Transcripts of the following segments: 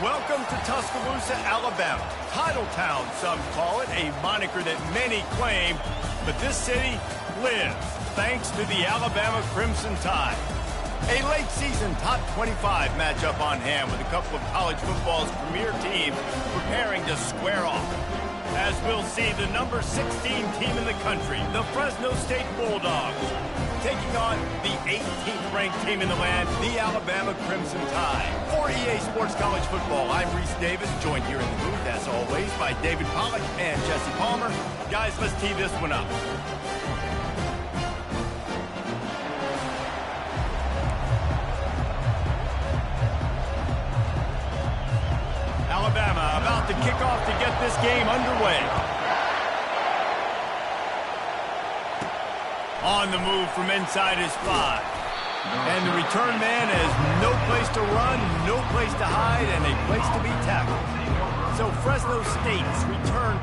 Welcome to Tuscaloosa, Alabama. Title Town, some call it, a moniker that many claim, but this city lives thanks to the Alabama Crimson Tide. A late-season top 25 matchup on hand with a couple of college football's premier teams preparing to square off. As we'll see, the number 16 team in the country, the Fresno State Bulldogs, taking on the 18th ranked team in the land, the Alabama Crimson Tide. For EA Sports College Football, I'm Reese Davis, joined here in the booth, as always, by David Pollack and Jesse Palmer. Guys, let's tee this one up. Alabama about to kick off to get this game underway. On the move from inside his 5. And the return man has no place to run, no place to hide, and a place to be tackled. So Fresno State's return.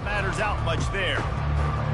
Matters out much there.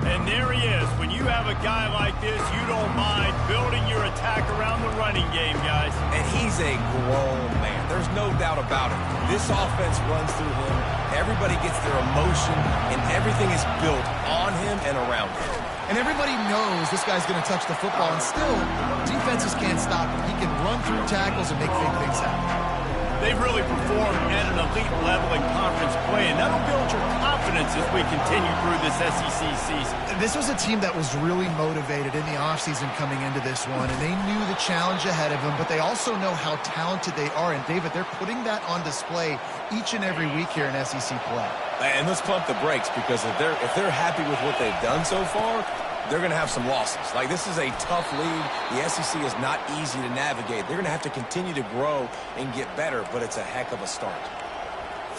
And there he is. When you have a guy like this, you don't mind building your attack around the running game, guys. And he's a grown man. There's no doubt about it. This offense runs through him. Everybody gets their emotion, and everything is built on him and around him. And everybody knows this guy's going to touch the football, and still, defenses can't stop him. He can run through tackles and make big things happen. They've really performed at an elite level in conference play, and that'll build your confidence as we continue through this SEC season. This was a team that was really motivated in the offseason coming into this one, and they knew the challenge ahead of them, but they also know how talented they are. And, David, they're putting that on display each and every week here in SEC play. And let's pump the brakes, because if they're happy with what they've done so far, they're going to have some losses. Like, this is a tough league. The SEC is not easy to navigate. They're going to have to continue to grow and get better, but it's a heck of a start.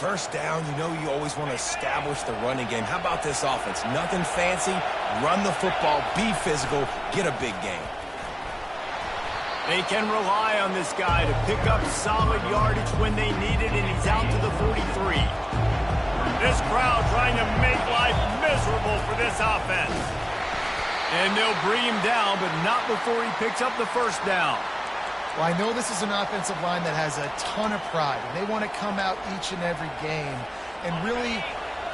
First down, you know you always want to establish the running game. How about this offense? Nothing fancy. Run the football, be physical, get a big game. They can rely on this guy to pick up solid yardage when they need it, and he's out to the 43. This crowd trying to make life miserable for this offense. And they'll bring him down, but not before he picks up the first down. Well, I know this is an offensive line that has a ton of pride, and they want to come out each and every game and really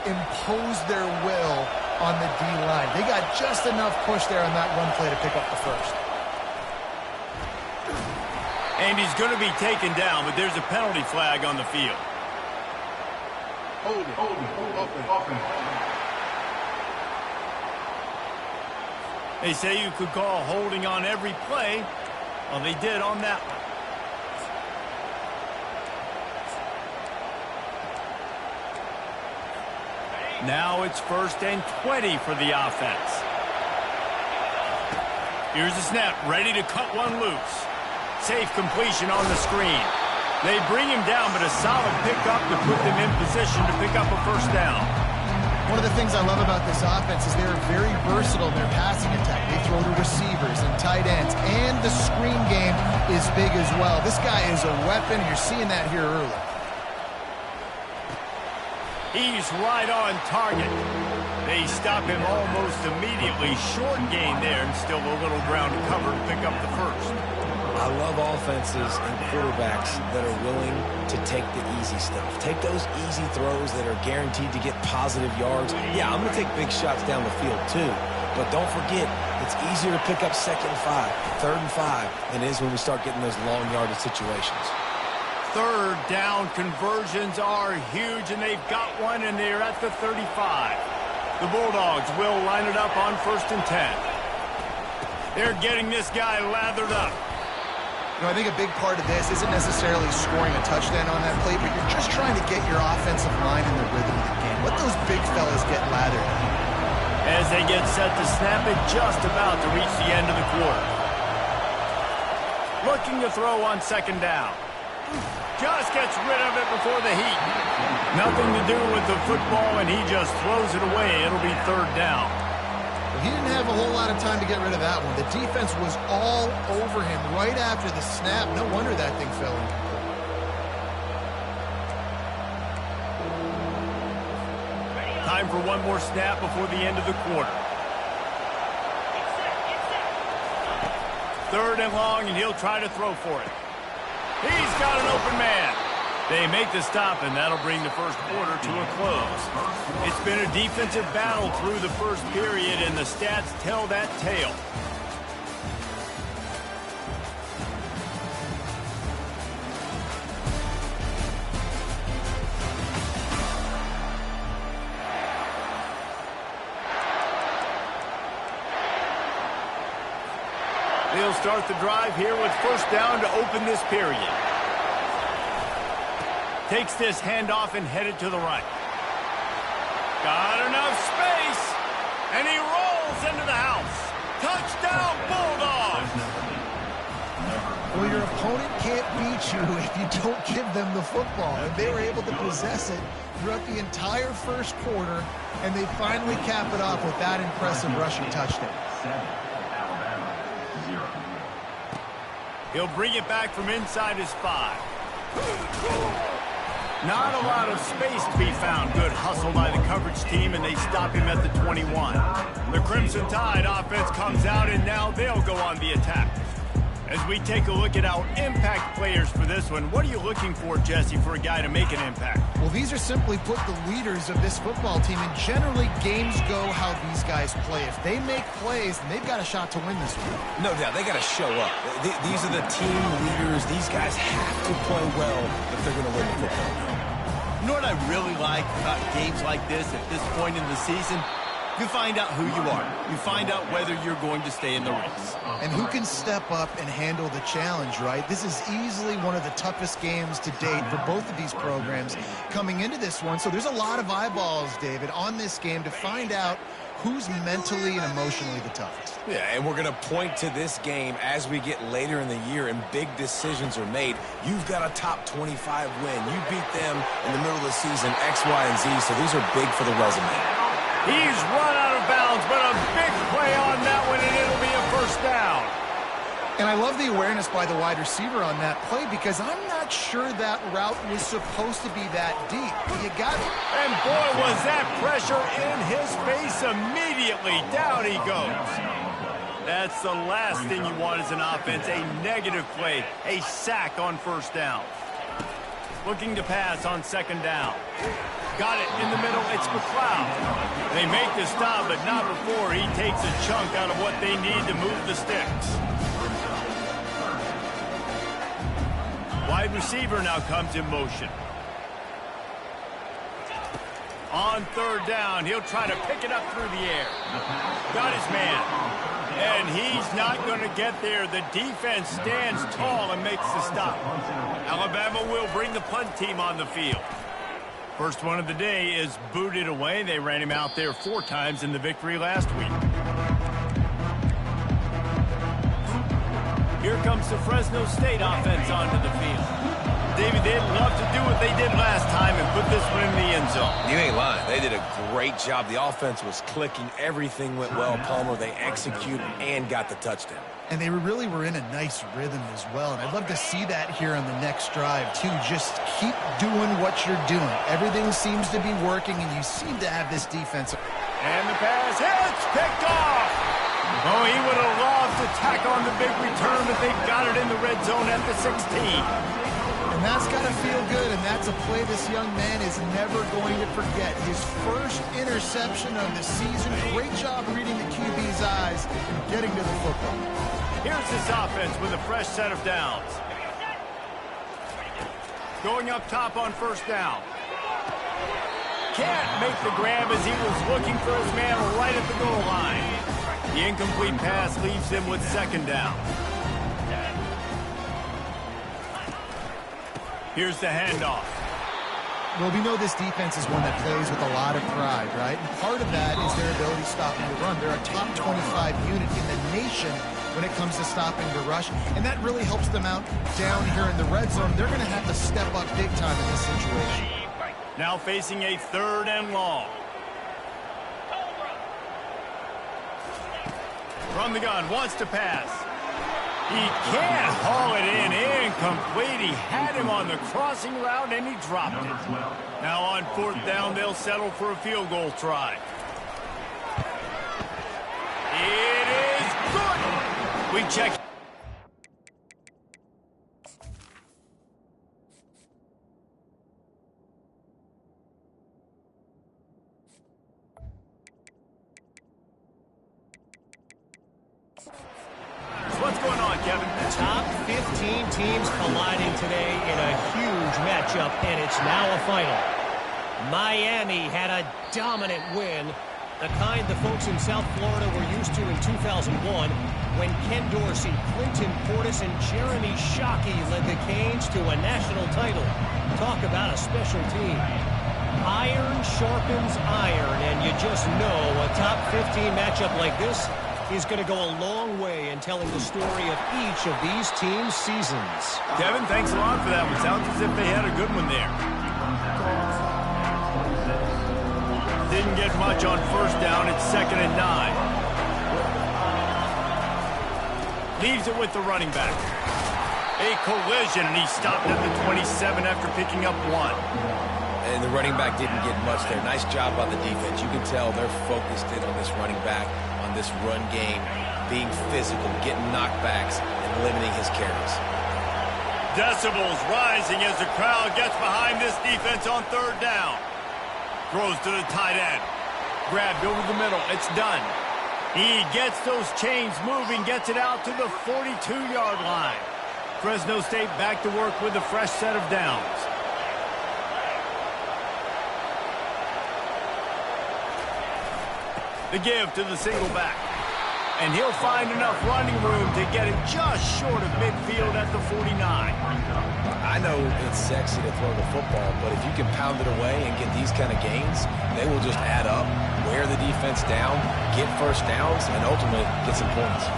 impose their will on the D-line. They got just enough push there on that run play to pick up the first. And he's going to be taken down, but there's a penalty flag on the field. Hold it. They say you could call holding on every play. Well, they did on that one. Now it's 1st and 20 for the offense. Here's the snap, ready to cut one loose. Safe completion on the screen. They bring him down, but a solid pickup to put them in position to pick up a first down. One of the things I love about this offense is they're very versatile in their passing attack. They throw to receivers and tight ends, and the screen game is big as well. This guy is a weapon. You're seeing that here early. He's right on target. They stop him almost immediately. Short gain there, and still a little ground to cover to pick up the first. I love offenses and quarterbacks that are willing to take the easy stuff. Take those easy throws that are guaranteed to get positive yards. Yeah, I'm going to take big shots down the field too. But don't forget, it's easier to pick up 2nd and 5, 3rd and 5 than it is when we start getting those long yardage situations. 3rd down conversions are huge, and they've got one, and they're at the 35. The Bulldogs will line it up on 1st and 10. They're getting this guy lathered up. You know, I think a big part of this isn't necessarily scoring a touchdown on that play, but you're just trying to get your offensive line in the rhythm of the game. Let those big fellas get lathered. As they get set to snap it, just about to reach the end of the quarter. Looking to throw on 2nd down. Just gets rid of it before the heat. Nothing to do with the football, and he just throws it away. It'll be 3rd down. He didn't have a whole lot of time to get rid of that one. The defense was all over him right after the snap. No wonder that thing fell incomplete. Time for one more snap before the end of the quarter. 3rd and long, and he'll try to throw for it. He's got an open man. They make the stop, and that'll bring the first quarter to a close. It's been a defensive battle through the first period, and the stats tell that tale. They'll start the drive here with 1st down to open this period. Takes this handoff and headed to the right. Got enough space, and he rolls into the house. Touchdown, Bulldogs! Well, your opponent can't beat you if you don't give them the football. And they were able to possess it throughout the entire first quarter, and they finally cap it off with that impressive rushing touchdown. He'll bring it back from inside his 5. Not a lot of space to be found. Good hustle by the coverage team, and they stop him at the 21. The Crimson Tide offense comes out, and now they'll go on the attack. As we take a look at our impact players for this one, what are you looking for, Jesse, for a guy to make an impact? Well, these are simply put the leaders of this football team, and generally games go how these guys play. If they make plays, then they've got a shot to win this one. No doubt, they got to show up. These are the team leaders. These guys have to play well if they're going to win the football game. You know what I really like about games like this at this point in the season? You find out who you are. You find out whether you're going to stay in the race. And who can step up and handle the challenge, right? This is easily one of the toughest games to date for both of these programs coming into this one. So there's a lot of eyeballs, David, on this game to find out who's mentally and emotionally the toughest. Yeah, and we're going to point to this game as we get later in the year and big decisions are made. You've got a top 25 win. You beat them in the middle of the season, X, Y, and Z, so these are big for the resume. He's run out of bounds, but a big play on that one, and it'll be a 1st down. And I love the awareness by the wide receiver on that play because I'm not sure that route was supposed to be that deep. You got it. And boy, was that pressure in his face immediately. Down he goes. That's the last thing you want as an offense, a negative play, a sack on 1st down. Looking to pass on 2nd down. Got it in the middle. It's McLeod. They make the stop, but not before he takes a chunk out of what they need to move the sticks. Wide receiver now comes in motion. On 3rd down, he'll try to pick it up through the air. Got his man. And he's not going to get there. The defense stands tall and makes the stop. Alabama will bring the punt team on the field. First one of the day is booted away. They ran him out there 4 times in the victory last week. Here comes the Fresno State offense onto the field. David, they'd love to do what they did last time and put this one in the end zone. You ain't lying. They did a great job. The offense was clicking. Everything went well, Palmer. They executed and got the touchdown. And they really were in a nice rhythm as well. And I'd love to see that here on the next drive, too. Just keep doing what you're doing. Everything seems to be working, and you seem to have this defense. And the pass hits, picked off. Oh, he would have loved to tack on the big return, but they got it in the red zone at the 16. And that's got to feel good, and that's a play this young man is never going to forget. His first interception of the season. Great job reading the QB's eyes and getting to the football. Here's this offense with a fresh set of downs. Going up top on 1st down. can't make the grab as he was looking for his man right at the goal line. The incomplete pass leaves him with second down. Here's the handoff. Well, we know this defense is one that plays with a lot of pride, right? And part of that is their ability stopping the run. They're a top 25 unit in the nation when it comes to stopping the rush, and that really helps them out down here in the red zone. They're going to have to step up big time in this situation. Now facing a 3rd and long. From the gun, wants to pass. He can't haul it in. Incomplete. He had him on the crossing route, and he dropped it. Now on 4th down, they'll settle for a field goal try. It is good. We check. What's going on, Kevin? Top 15 teams colliding today in a huge matchup, and it's now a final. Miami had a dominant win, the kind the folks in South Florida were used to in 2001 when Ken Dorsey, Clinton Portis, and Jeremy Shockey led the Canes to a national title. Talk about a special team. Iron sharpens iron, and you just know a top 15 matchup like this is going to go a long way in telling the story of each of these teams' seasons. Kevin, thanks a lot for that one. Sounds as if they had a good one there. Didn't get much on 1st down. It's 2nd and 9. Leaves it with the running back. A collision, and he stopped at the 27 after picking up 1. And the running back didn't get much there. Nice job by the defense. You can tell they're focused in on this running back, on this run game, being physical, getting knockbacks, and limiting his carries. Decibels rising as the crowd gets behind this defense on 3rd down. Throws to the tight end. Grabbed over the middle. It's done. He gets those chains moving, gets it out to the 42-yard line. Fresno State back to work with a fresh set of downs. The give to the single back. And he'll find enough running room to get it just short of midfield at the 49. I know it's sexy to throw the football, but if you can pound it away and get these kind of gains, they will just add up, wear the defense down, get 1st downs, and ultimately get some points.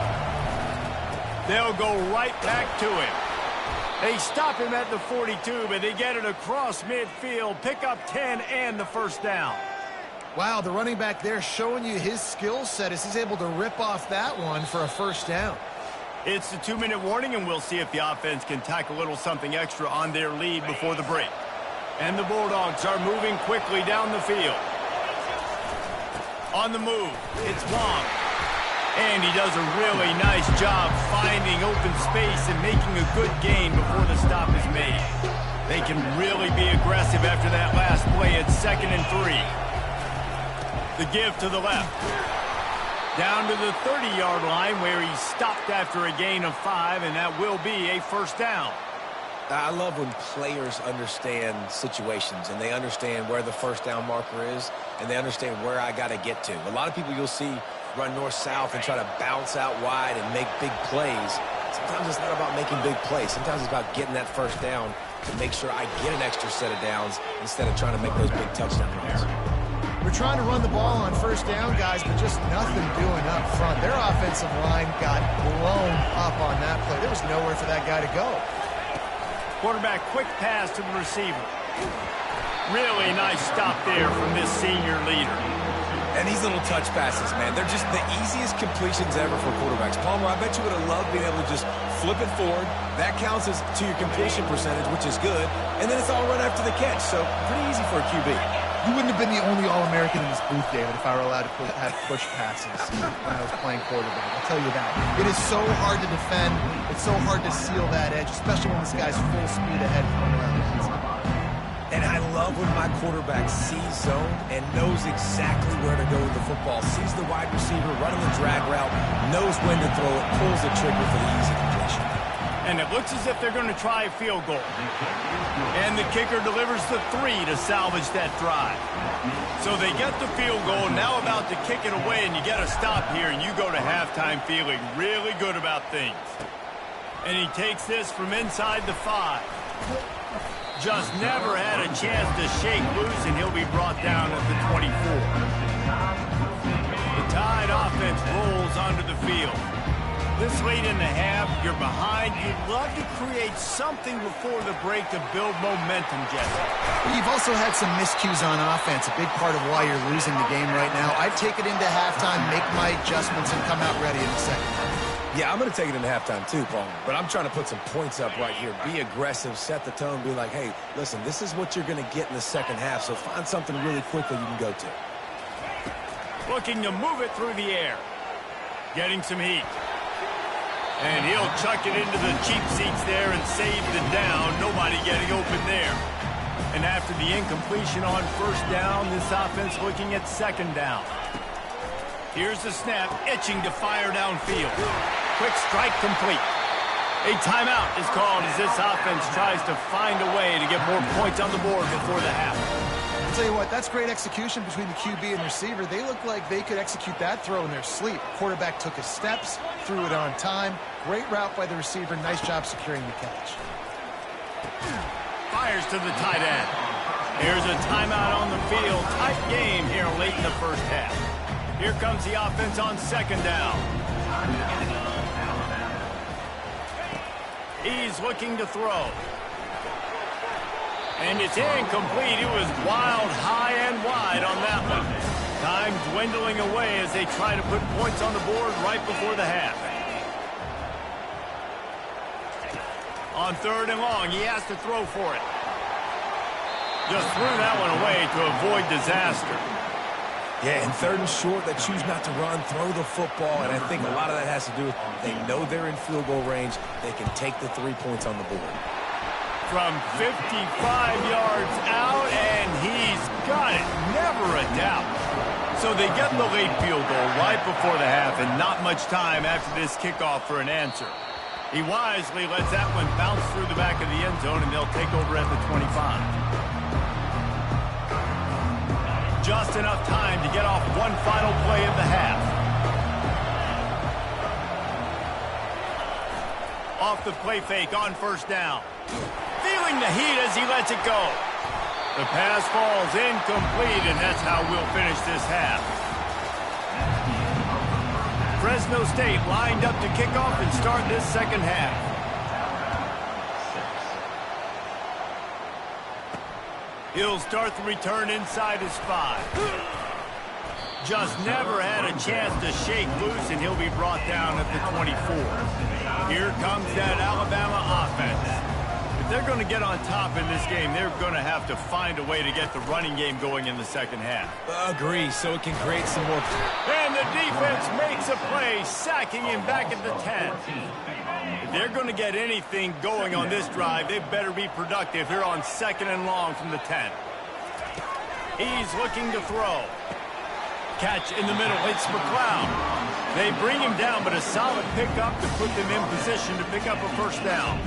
They'll go right back to him. They stop him at the 42, but they get it across midfield, pick up 10 and the 1st down. Wow, the running back there showing you his skill set as he's able to rip off that one for a 1st down. It's the 2-minute warning, and we'll see if the offense can tack a little something extra on their lead before the break. And the Bulldogs are moving quickly down the field. On the move, it's Wong. And he does a really nice job finding open space and making a good gain before the stop is made. They can really be aggressive after that last play at 2nd and 3. The give to the left. Down to the 30-yard line where he stopped after a gain of 5, and that will be a 1st down. I love when players understand situations and they understand where the 1st down marker is and they understand where I got to get to. A lot of people you'll see run north-south and try to bounce out wide and make big plays. Sometimes it's not about making big plays. Sometimes it's about getting that 1st down to make sure I get an extra set of downs instead of trying to make those big touchdown runs. We're trying to run the ball on 1st down, guys, but just nothing doing up front. Their offensive line got blown up on that play. There was nowhere for that guy to go. Quarterback, quick pass to the receiver. Really nice stop there from this senior leader. And these little touch passes, man, they're just the easiest completions ever for quarterbacks. Palmer, I bet you would have loved being able to just flip it forward. That counts as to your completion percentage, which is good. And then it's all run after the catch, so pretty easy for a QB. You wouldn't have been the only All-American in this booth, David, if I were allowed to have push passes when I was playing quarterback. I'll tell you that. It is so hard to defend. It's so hard to seal that edge, especially when this guy's full speed ahead coming around the inside. And I love when my quarterback sees zone and knows exactly where to go with the football. Sees the wide receiver running the drag route, knows when to throw it, pulls the trigger for the easy completion. And it looks as if they're going to try a field goal. And the kicker delivers the 3 to salvage that drive. So they get the field goal, now about to kick it away, and you get a stop here, and you go to halftime feeling really good about things. And he takes this from inside the 5. Just never had a chance to shake loose, and he'll be brought down at the 24. The Tide offense rolls onto the field. This late in the half, you're behind. You'd love to create something before the break to build momentum, Jesse. You've also had some miscues on offense, a big part of why you're losing the game right now. I'd take it into halftime, make my adjustments, and come out ready in the second half. Yeah, I'm going to take it into halftime too, Paul. But I'm trying to put some points up right here. Be aggressive, set the tone, be like, hey, listen, this is what you're going to get in the second half, so find something really quickly you can go to. Looking to move it through the air. Getting some heat. And he'll chuck it into the cheap seats there and save the down. Nobody getting open there. And after the incompletion on first down, this offense looking at second down. Here's the snap, itching to fire downfield. Quick strike complete. A timeout is called as this offense tries to find a way to get more points on the board before the half. I'll tell you what, that's great execution between the QB and receiver. They look like they could execute that throw in their sleep. Quarterback took his steps, threw it on time. Great route by the receiver. Nice job securing the catch. Fires to the tight end. Here's a timeout on the field. Tight game here late in the first half. Here comes the offense on second down. He's looking to throw. And it's incomplete. It was wild, high and wide on that one. Time dwindling away as they try to put points on the board right before the half. On third and long, he has to throw for it. Just threw that one away to avoid disaster. Yeah, and third and short, they choose not to run, throw the football, and I think a lot of that has to do with they know they're in field goal range. They can take the 3 points on the board. From 55 yards out, and he's got it. Never a doubt. So they get the late field goal right before the half, and not much time after this kickoff for an answer. He wisely lets that one bounce through the back of the end zone, and they'll take over at the 25. Just enough time to get off one final play of the half. Off the play fake on first down. Feeling the heat as he lets it go. The pass falls incomplete, and that's how we'll finish this half. Fresno State lined up to kick off and start this second half. He'll start the return inside his 5. Just never had a chance to shake loose, and he'll be brought down at the 24. Here comes that Alabama offense. If they're going to get on top in this game, they're going to have to find a way to get the running game going in the second half. Agree, so it can create some more. And the defense makes a play, sacking him back at the 10. If they're going to get anything going on this drive, they better be productive here on second and long from the 10. He's looking to throw. Catch in the middle, it's McLeod. They bring him down, but a solid pickup to put them in position to pick up a first down.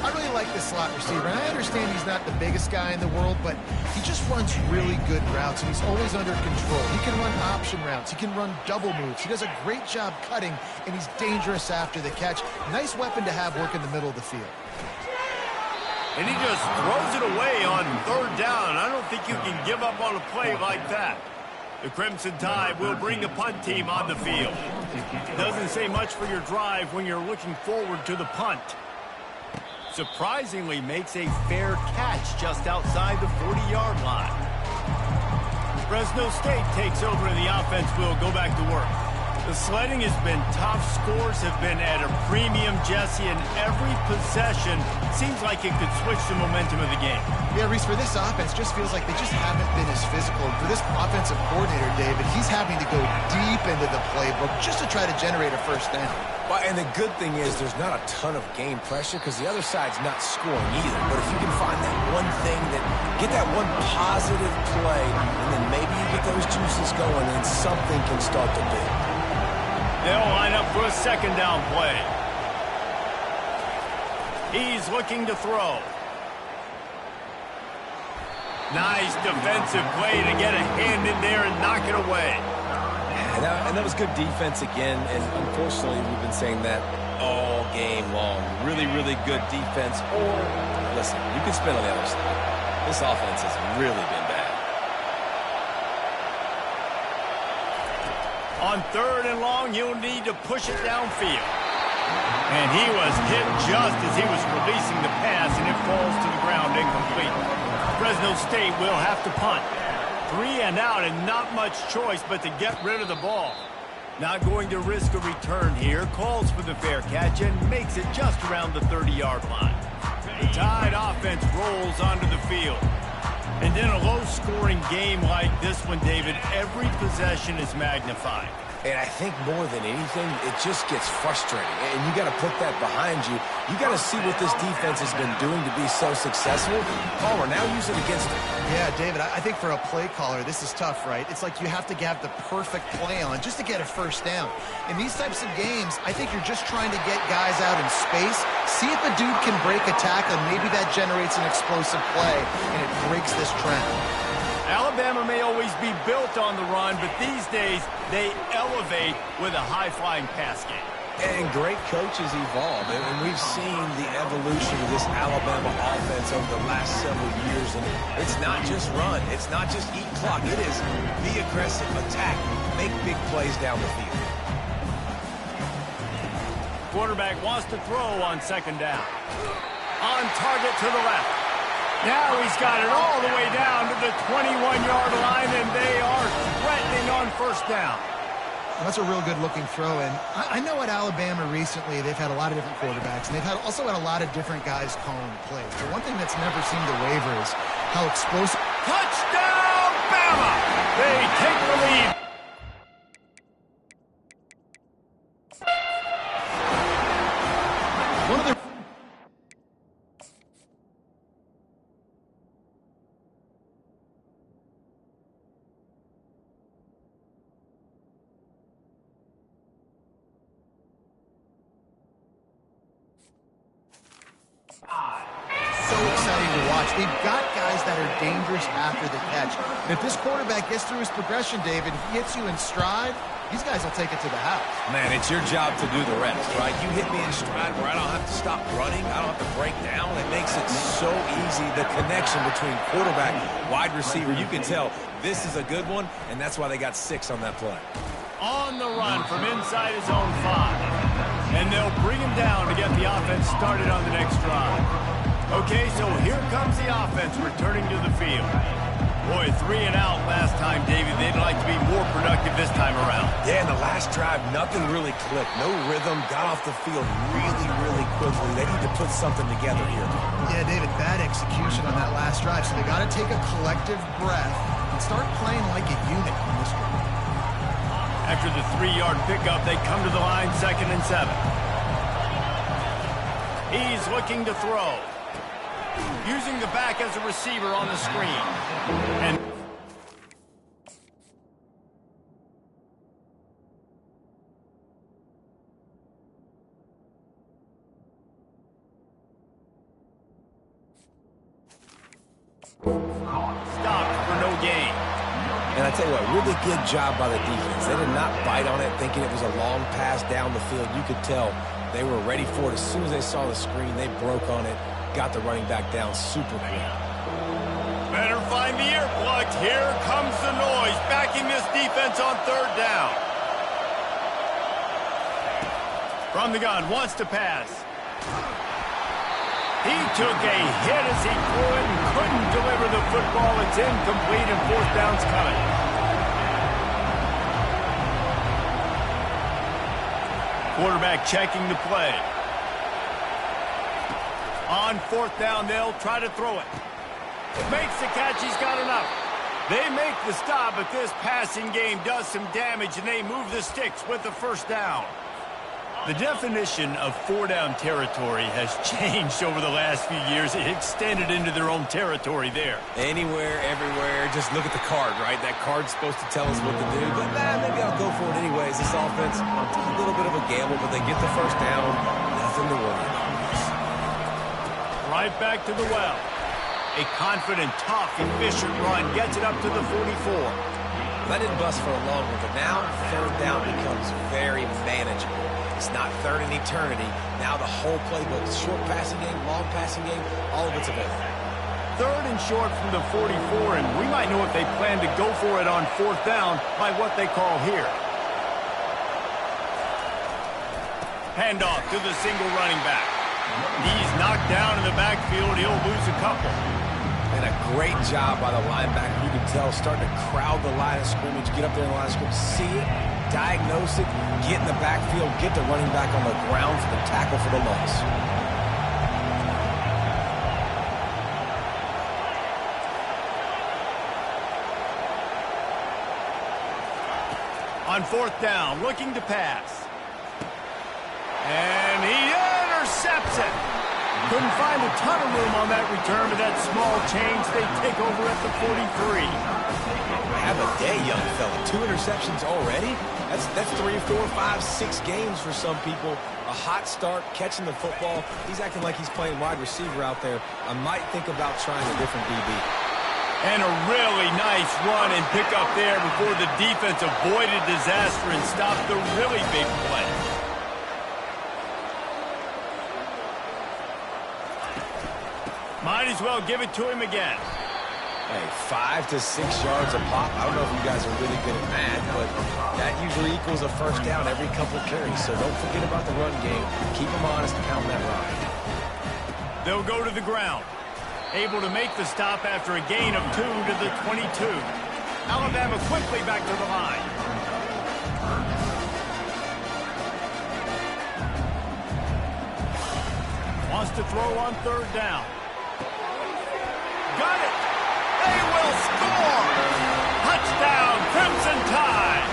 I really like this slot receiver, and I understand he's not the biggest guy in the world, but he just runs really good routes, and he's always under control. He can run option routes. He can run double moves. He does a great job cutting, and he's dangerous after the catch. Nice weapon to have work in the middle of the field. And he just throws it away on third down. I don't think you can give up on a play like that. The Crimson Tide will bring the punt team on the field. Doesn't say much for your drive when you're looking forward to the punt. Surprisingly makes a fair catch just outside the 40-yard line. Fresno State takes over and the offense will go back to work. The sledding has been tough. Scores have been at a premium, Jesse, and every possession seems like it could switch the momentum of the game. Yeah, Reese, for this offense, just feels like they just haven't been as physical. And for this offensive coordinator, David, he's having to go deep into the playbook just to try to generate a first down. Well, and the good thing is there's not a ton of game pressure because the other side's not scoring either. But if you can find that one thing, get that one positive play, and then maybe you get those juices going and something can start to build. They'll line up for a second down play. He's looking to throw. Nice defensive play to get a hand in there and knock it away. And that was good defense again, and unfortunately we've been saying that all game long. Really, really good defense. Or, listen, you can spin on the other side. This offense has really been bad. On 3rd and long, he'll need to push it downfield. And he was hit just as he was releasing the pass, and it falls to the ground incomplete. Fresno State will have to punt. 3 and out, and not much choice but to get rid of the ball. Not going to risk a return here. Calls for the fair catch and makes it just around the 30-yard line. The Tide offense rolls onto the field. And in a low-scoring game like this one, David, every possession is magnified. And I think more than anything, it just gets frustrating. And you got to put that behind you. You got to see what this defense has been doing to be so successful. Palmer, now use it against them. Yeah, David, I think for a play caller, this is tough, right? It's like you have to have the perfect play on just to get a first down. In these types of games, I think you're just trying to get guys out in space, see if a dude can break a tackle, and maybe that generates an explosive play, and it breaks this trend. Alabama may always be built on the run, but these days they elevate with a high-flying pass game. And great coaches evolve, and we've seen the evolution of this Alabama offense over the last several years. And it's not just run, it's not just eat clock. It is be aggressive, attack, make big plays down the field. Quarterback wants to throw on 2nd down. On target to the left. Now he's got it all the way down to the 21-yard line, and they are threatening on 1st down. Well, that's a real good-looking throw, and I know at Alabama recently they've had a lot of different quarterbacks, and they've also had a lot of different guys calling plays. But one thing that's never seemed to waver is how explosive. Touchdown, Bama! They take the lead. One of the so exciting to watch. They've got guys that are dangerous after the catch. And if this quarterback gets through his progression, David, he hits you in stride, these guys will take it to the house. Man, it's your job to do the rest, right? You hit me in stride where I don't have to stop running. I don't have to break down. It makes it so easy. The connection between quarterback, wide receiver, you can tell this is a good one, and that's why they got 6 on that play. On the run from inside his own 5. And they'll bring him down to get the offense started on the next drive. Okay, so here comes the offense returning to the field. Boy, 3 and out last time, David. They'd like to be more productive this time around. Yeah, in the last drive, nothing really clicked. No rhythm, got off the field really, really quickly. They need to put something together here. Yeah, David, bad execution on that last drive. So they got to take a collective breath and start playing like a unit on this one. After the 3-yard pickup, they come to the line 2nd and 7. He's looking to throw. Using the back as a receiver on the screen. And stopped for no gain. And I tell you what, really good job by the defense. They did not bite on it thinking it was a long pass down the field. You could tell they were ready for it. As soon as they saw the screen, they broke on it, got the running back down super quick. Better find the earplugs. Here comes the noise, backing this defense on 3rd down. From the gun, wants to pass. He took a hit as he threw it and couldn't deliver the football. It's incomplete and 4th down's coming. Quarterback checking the play. On 4th down, they'll try to throw it. Makes the catch, he's got enough. They make the stop, but this passing game does some damage, and they move the sticks with the 1st down. The definition of 4-down territory has changed over the last few years. It extended into their own territory there. Anywhere, everywhere, just look at the card, right? That card's supposed to tell us what to do, but maybe I'll go for it anyways. This offense, a little bit of a gamble, but they get the 1st down. Nothing to worry about. right back to the well. A confident, tough, efficient run gets it up to the 44. That didn't bust for a long one, but now third down becomes very manageable. It's not third in eternity. Now the whole playbook, short passing game, long passing game, all of it's available. Third and short from the 44, and we might know if they plan to go for it on fourth down by what they call here. Handoff to the single running back. He's knocked down in the backfield. He'll lose a couple. And a great job by the linebacker. You can tell, starting to crowd the line of scrimmage, get up there in the line of scrimmage, see it, diagnose it, get in the backfield, get the running back on the ground for the tackle for the loss. On fourth down, looking to pass. And he intercepts it. Couldn't find a ton of room on that return, but that small change, they take over at the 43. Have a day, young fella. 2 interceptions already? That's 3, 4, 5, 6 games for some people. A hot start, catching the football. He's acting like he's playing wide receiver out there. I might think about trying a different DB. And a really nice run and pick up there before the defense avoided disaster and stopped the really big play. Might as well give it to him again. Hey, 5 to 6 yards a pop. I don't know if you guys are really good at math, but that usually equals a first down every couple of carries. So don't forget about the run game. Keep them honest, pound that rock. They'll go to the ground. Able to make the stop after a gain of 2 to the 22. Alabama quickly back to the line. Wants to throw on third down. Got it. They will score. Touchdown, Crimson Tide.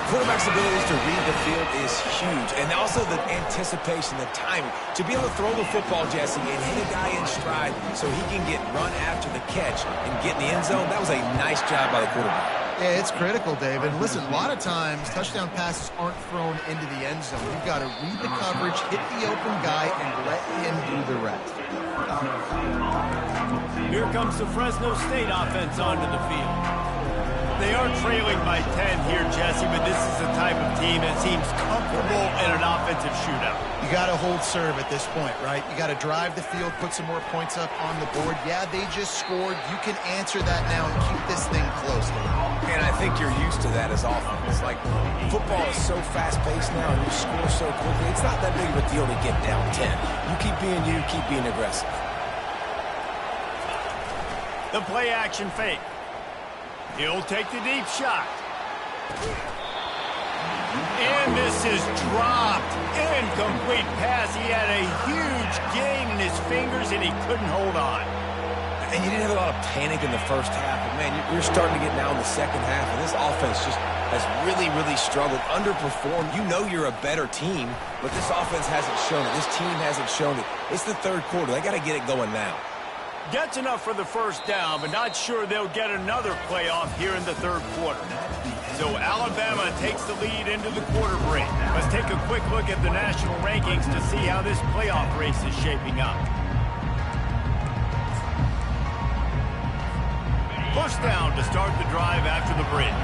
Quarterback's abilities to read the field is huge, and also the anticipation, the timing. To be able to throw the football, Jesse, and hit a guy in stride so he can get run after the catch and get in the end zone, that was a nice job by the quarterback. Yeah, it's critical, David. Listen, a lot of times touchdown passes aren't thrown into the end zone. You've got to read the coverage, hit the open guy, and let him do the rest. Here comes the Fresno State offense onto the field. They are trailing by 10 here, Jesse, but this is the type of team that seems comfortable in an offensive shootout. You got to hold serve at this point, right? You got to drive the field, put some more points up on the board. Yeah, they just scored. You can answer that now and keep this thing close. And I think you're used to that as offense. Like, football is so fast-paced now, and you score so quickly. It's not that big of a deal to get down 10. You keep being aggressive. The play-action fake. He'll take the deep shot. And this is dropped. Incomplete pass. He had a huge gain in his fingers, and he couldn't hold on. And you didn't have a lot of panic in the first half. But, man, you're starting to get now in the second half, and this offense just has really, really struggled, underperformed. You know you're a better team, but this offense hasn't shown it. This team hasn't shown it. It's the third quarter. They got to get it going now. Gets enough for the first down, but not sure they'll get another playoff here in the third quarter. So Alabama takes the lead into the quarter break. Let's take a quick look at the national rankings to see how this playoff race is shaping up. First down to start the drive after the break.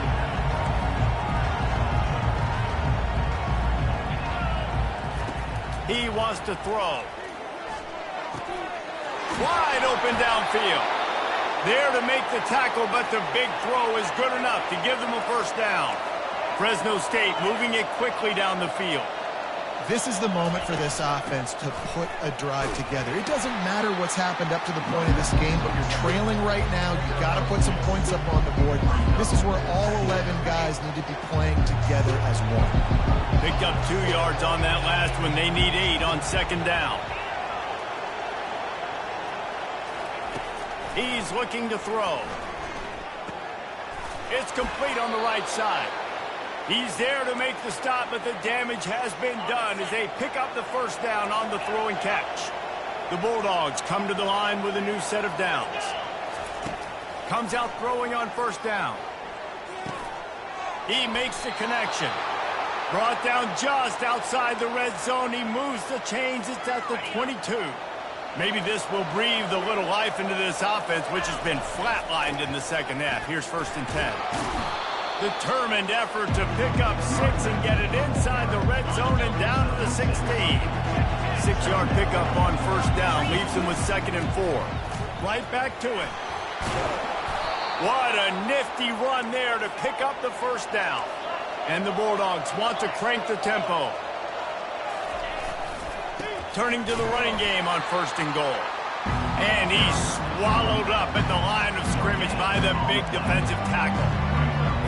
He wants to throw. Wide open downfield. There to make the tackle, but the big throw is good enough to give them a first down. Fresno State moving it quickly down the field. This is the moment for this offense to put a drive together. It doesn't matter what's happened up to the point of this game, but you're trailing right now. You got to put some points up on the board. This is where all 11 guys need to be playing together as one. Picked up 2 yards on that last one. They need 8 on second down. He's looking to throw. It's complete on the right side. He's there to make the stop, but the damage has been done as they pick up the first down on the throw and catch. The Bulldogs come to the line with a new set of downs. Comes out throwing on first down. He makes the connection. Brought down just outside the red zone. He moves the chains. It's at the 22. Maybe this will breathe a little life into this offense, which has been flatlined in the second half. Here's 1st and 10. Determined effort to pick up 6 and get it inside the red zone and down to the 16. 6-yard pickup on 1st down leaves him with 2nd and 4. Right back to it. What a nifty run there to pick up the 1st down. And the Bulldogs want to crank the tempo. Turning to the running game on 1st and goal. And he's swallowed up at the line of scrimmage by the big defensive tackle.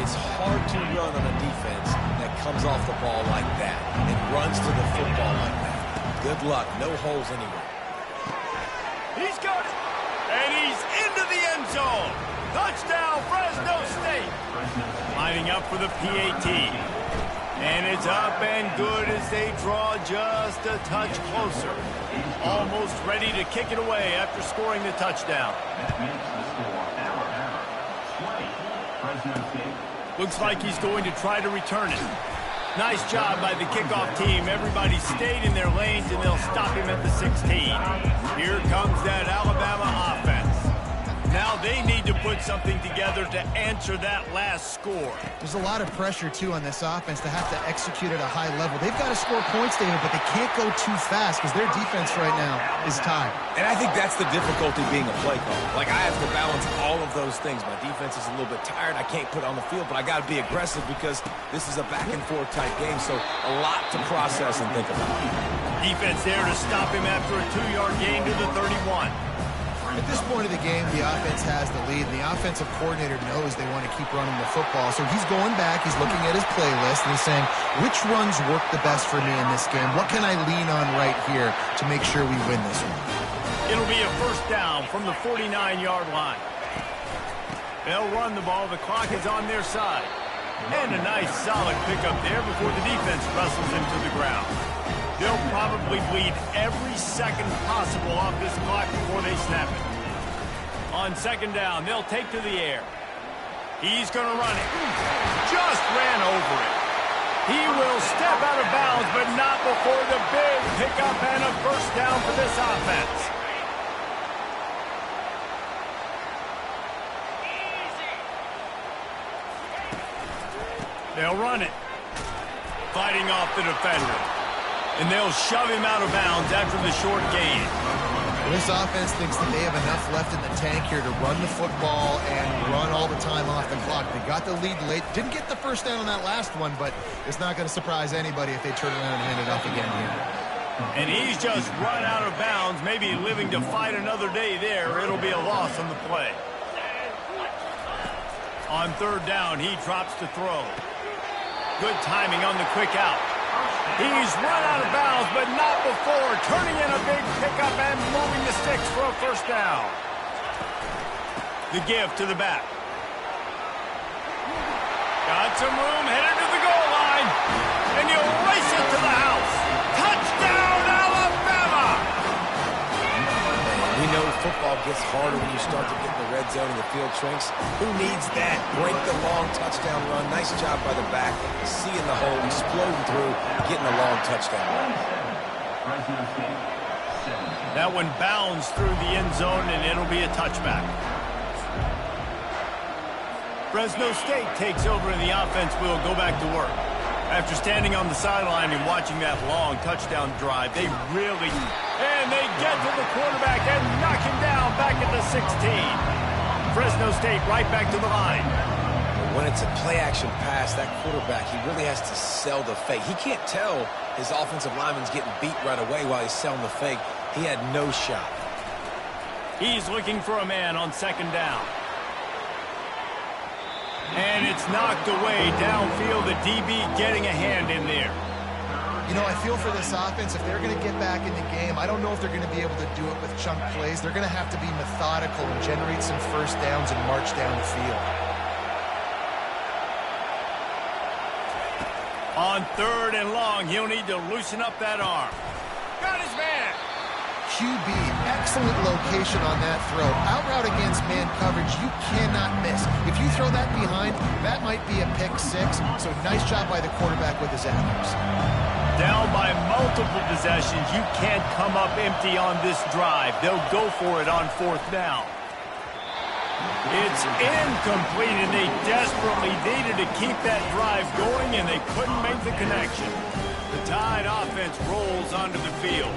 It's hard to run on a defense that comes off the ball like that and runs to the football like that. Good luck. No holes anywhere. He's got it. And he's into the end zone. Touchdown, Fresno State. Lining up for the PAT. And it's up and good as they draw just a touch closer. Almost ready to kick it away after scoring the touchdown. Looks like he's going to try to return it. Nice job by the kickoff team. Everybody stayed in their lanes, and they'll stop him at the 16. Here comes that Alabama offense. Now they need to put something together to answer that last score. There's a lot of pressure, too, on this offense to have to execute at a high level. They've got to score points, David, but they can't go too fast because their defense right now is tired. And I think that's the difficulty being a play caller. Like, I have to balance all of those things. My defense is a little bit tired. I can't put on the field, but I got to be aggressive because this is a back-and-forth type game, so a lot to process and think about. Defense there to stop him after a 2-yard gain to the 31. At this point of the game, the offense has the lead, and the offensive coordinator knows they want to keep running the football. So he's going back, he's looking at his playlist, and he's saying, which runs work the best for me in this game? What can I lean on right here to make sure we win this one? It'll be a 1st down from the 49-yard line. They'll run the ball. The clock is on their side. And a nice solid pickup there before the defense wrestles him to the ground. They'll probably bleed every second possible off this clock before they snap it. On 2nd down, they'll take to the air. He's going to run it. Just ran over it. He will step out of bounds, but not before the big pickup and a 1st down for this offense. They'll run it. Fighting off the defender. And they'll shove him out of bounds after the short gain. This offense thinks that they have enough left in the tank here to run the football and run all the time off the clock. They got the lead late. Didn't get the 1st down on that last one, but it's not going to surprise anybody if they turn around and hand it off again here. And he's just run out of bounds, maybe living to fight another day there. It'll be a loss on the play. On 3rd down, he drops to throw. Good timing on the quick out. He's run out of bounds, but not before turning in a big pickup and moving the sticks for a 1st down. The give to the back. Got some room, headed to the goal line, and he'll race it to the house. Touchdown, Alabama! We know football gets harder when you start to get in the red zone and the field shrinks. Who needs that? Break the long touchdown run. Nice job by the back. Seeing the hole, exploding through, getting a long touchdown run. That one bounds through the end zone, and it'll be a touchback. Fresno State takes over, and the offense will go back to work. After standing on the sideline and watching that long touchdown drive, they really... And they get to the quarterback and knock him down back at the 16. Fresno State right back to the line. When it's a play-action pass, that quarterback, he really has to sell the fake. He can't tell his offensive lineman's getting beat right away while he's selling the fake. He had no shot. He's looking for a man on 2nd down. And it's knocked away downfield. The DB getting a hand in there. You know, I feel for this offense, if they're going to get back in the game, I don't know if they're going to be able to do it with chunk plays. They're going to have to be methodical and generate some 1st downs and march down the field. On 3rd and long, he'll need to loosen up that arm. Got his man. QB, excellent location on that throw. Out route against man coverage, you cannot miss. If you throw that behind, that might be a pick 6. So nice job by the quarterback with his accuracy. Down by multiple possessions, you can't come up empty on this drive. They'll go for it on 4th down. It's incomplete, and they desperately needed to keep that drive going, and they couldn't make the connection. The Tide offense rolls onto the field.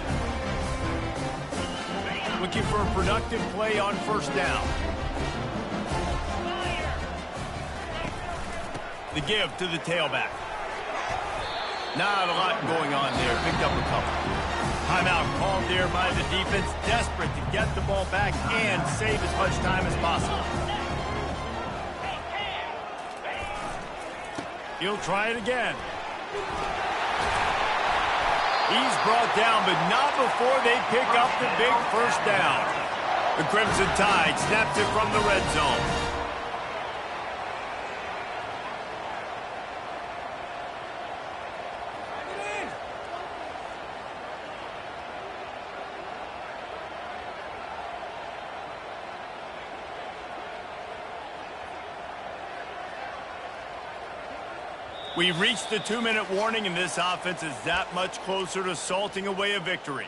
Looking for a productive play on 1st down. The give to the tailback. Not a lot going on there. Picked up a couple. Timeout called there by the defense. Desperate to get the ball back and save as much time as possible. He'll try it again. He's brought down, but not before they pick up the big 1st down. The Crimson Tide snaps it from the red zone. We've reached the 2-minute warning, and this offense is that much closer to salting away a victory.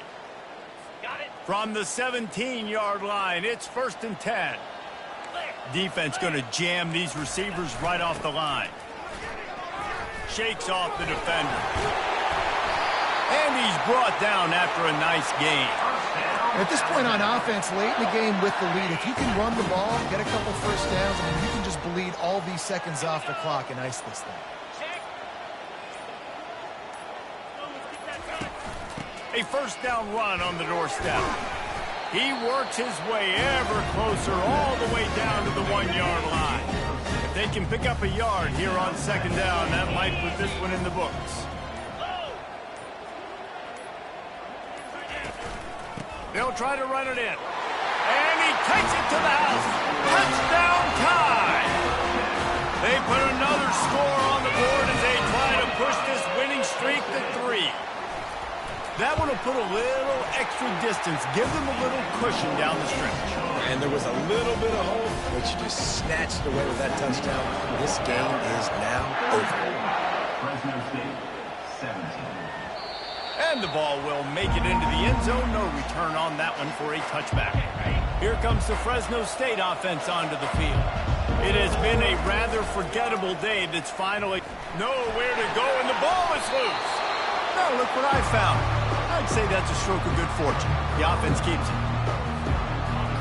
From the 17-yard line, it's 1st and 10. Defense going to jam these receivers right off the line. Shakes off the defender. And he's brought down after a nice gain. At this point on offense, late in the game with the lead, if you can run the ball, get a couple 1st downs, I mean, you can just bleed all these seconds off the clock and ice this thing. A 1st down run on the doorstep. He works his way ever closer all the way down to the 1-yard line. If they can pick up a yard here on 2nd down, that might put this one in the books. They'll try to run it in. And he takes it to the house. Touchdown Tide! They put another score on the board as they try to push this winning streak to 3. That one will put a little extra distance, give them a little cushion down the stretch. And there was a little bit of hope, but you just snatched away with that touchdown. This game is now over. Fresno State, 17. And the ball will make it into the end zone. No return on that one for a touchback. Here comes the Fresno State offense onto the field. It has been a rather forgettable day that's finally nowhere to go, and the ball is loose. Now look what I found. I'd say that's a stroke of good fortune. The offense keeps it.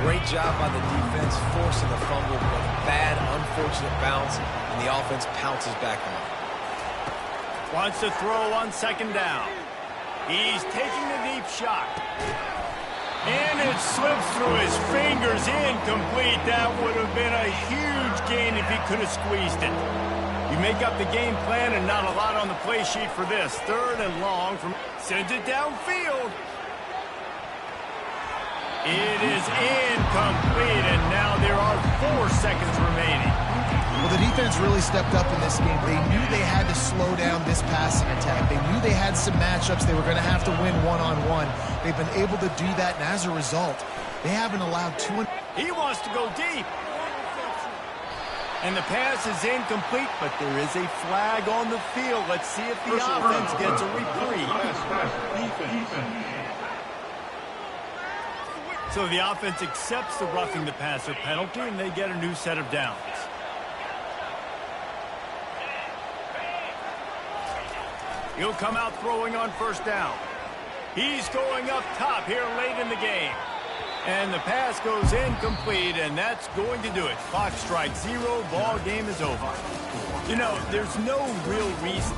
Great job by the defense, forcing the fumble, but bad, unfortunate bounce, and the offense pounces back on. Wants to throw on 2nd down. He's taking the deep shot. And it slips through his fingers, incomplete. That would have been a huge gain if he could have squeezed it. You make up the game plan and not a lot on the play sheet for this. 3rd and long from sends it downfield. It is incomplete, and now there are 4 seconds remaining. Well, the defense really stepped up in this game. They knew they had to slow down this passing attack. They knew they had some matchups they were going to have to win one-on-one. They've been able to do that, and as a result, they haven't allowed 2. He wants to go deep. And the pass is incomplete, but there is a flag on the field. Let's see if the offense gets a reprieve. So the offense accepts the roughing the passer penalty, and they get a new set of downs. He'll come out throwing on 1st down. He's going up top here late in the game. And the pass goes incomplete, and that's going to do it. Clock strikes 0, ball game is over. You know, there's no real reason